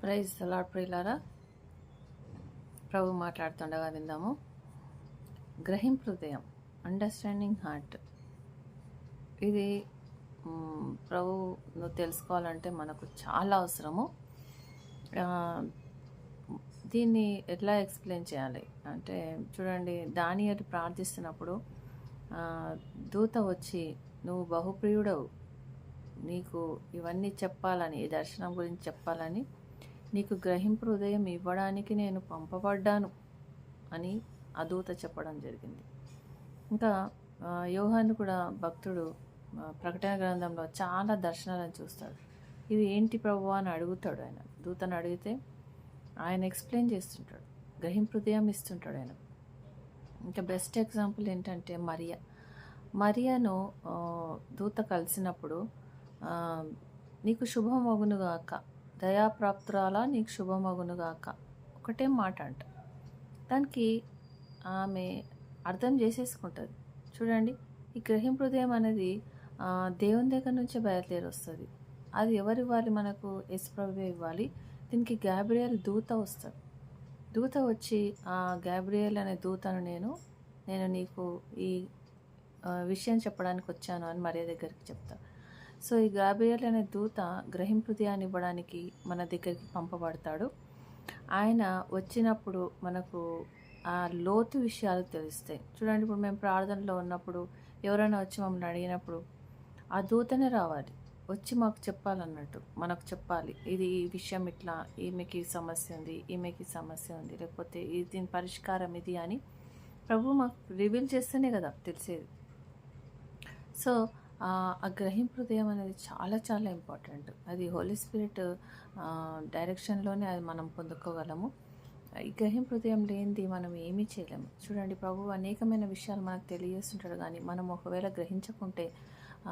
Praise the lord ప్రియులారా, ప్రభు మాట్లాడుతుండగా విందాము. గ్రహింపు హృదయం, అండర్స్టాండింగ్ హార్ట్. ఇది ప్రభును తెలుసుకోవాలంటే మనకు చాలా అవసరము. దీన్ని ఎట్లా ఎక్స్ప్లెయిన్ చేయాలి అంటే, చూడండి, దానియేలు ప్రార్థిస్తున్నప్పుడు దూత వచ్చి, నువ్వు బహుప్రియుడవు, నీకు ఇవన్నీ చెప్పాలని, ఈ దర్శనం గురించి చెప్పాలని, నీకు గ్రహింపు హృదయం ఇవ్వడానికి నేను పంపబడ్డాను అని ఆ దూత చెప్పడం జరిగింది. ఇంకా యోహాను కూడా భక్తుడు ప్రకటన గ్రంథంలో చాలా దర్శనాలను చూస్తాడు. ఇవి ఏంటి ప్రభువా అని అడుగుతాడు. ఆయన దూతను అడిగితే ఆయన ఎక్స్ప్లెయిన్ చేస్తుంటాడు, గ్రహింపు హృదయం ఇస్తుంటాడు ఆయన. ఇంకా బెస్ట్ ఎగ్జాంపుల్ ఏంటంటే మరియను దూత కలిసినప్పుడు, నీకు శుభమగునుగాక, దయాప్రాప్తురాలా, నీకు శుభమగునుగాక, ఒకటే మాట అంట. దానికి ఆమె అర్థం చేసేసుకుంటుంది. చూడండి, ఈ గ్రహింపు హృదయం అనేది దేవుని దగ్గర నుంచే బయలుదేరి వస్తుంది. అది ఎవరు ఇవ్వాలి? మనకు యేసుప్రభువే ఇవ్వాలి. దీనికి గాబ్రియల్ దూత వస్తాడు. దూత వచ్చి, ఆ గాబ్రియల్ అనే దూతను నేను నీకు ఈ విషయం చెప్పడానికి వచ్చాను అని మరియ దగ్గరికి చెప్తాను. సో ఈ గాబ్రియల్ అనే దూత గ్రహింపు హృదయాన్ని ఇవ్వడానికి మన దగ్గరికి పంపబడతాడు. ఆయన వచ్చినప్పుడు మనకు ఆ లోతు విషయాలు తెలుస్తాయి. చూడండి, ఇప్పుడు మేము ప్రార్థనలో ఉన్నప్పుడు ఎవరైనా వచ్చి మమ్మల్ని అడిగినప్పుడు ఆ దూతనే రావాలి, వచ్చి మాకు చెప్పాలన్నట్టు, మనకు చెప్పాలి, ఇది ఈ విషయం ఇట్లా, ఈమెకి సమస్య ఉంది, ఈమెకి సమస్య ఉంది, లేకపోతే దీని పరిష్కారం ఇది అని ప్రభు మాకు రివీల్ చేస్తేనే కదా తెలిసేది. సో ఆ గ్రహింపు హృదయం అనేది చాలా చాలా ఇంపార్టెంట్. అది హోలీ స్పిరిట్ డైరెక్షన్లోనే అది మనం పొందుకోగలము. ఈ గ్రహింపు హృదయం లేనిది మనం ఏమీ చేయలేము. చూడండి, ప్రభు అనేకమైన విషయాలు మనకు తెలియజేస్తుంటాడు, కానీ మనం ఒకవేళ గ్రహించకుంటే,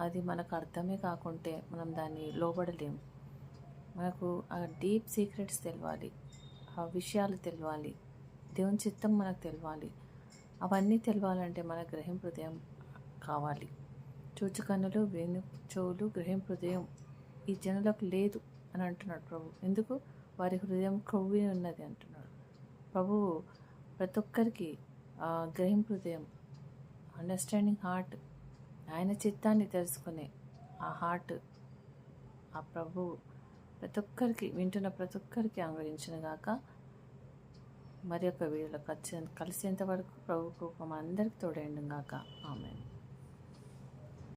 అది మనకు అర్థమే కాకుంటే మనం దాన్ని లోబడలేము. మనకు ఆ డీప్ సీక్రెట్స్ తెలవాలి, ఆ విషయాలు తెలవాలి, దేవుని చిత్తం మనకు తెలవాలి. అవన్నీ తెలవాలంటే మన గ్రహింపు హృదయం కావాలి. చూచు కన్నులు, వేణు చెవులు, గ్రహింపు హృదయం ఈ జనులకు లేదు అని అంటున్నాడు ప్రభు. ఎందుకు? వారి హృదయం క్రొవ్వి ఉన్నది అంటున్నాడు ప్రభువు. ప్రతి ఒక్కరికి గ్రహింపు హృదయం, అండర్స్టాండింగ్ హార్ట్, ఆయన చిత్తాన్ని తెలుసుకునే ఆ హార్ట్ ఆ ప్రభు ప్రతి ఒక్కరికి, వింటున్న ప్రతి ఒక్కరికి అనుగ్రహించిన గాక. మరి ఒక వీడియోలో కలిసేంత వరకు ప్రభు కృప అందరికి తోడైండు గాక. ఆమేన్.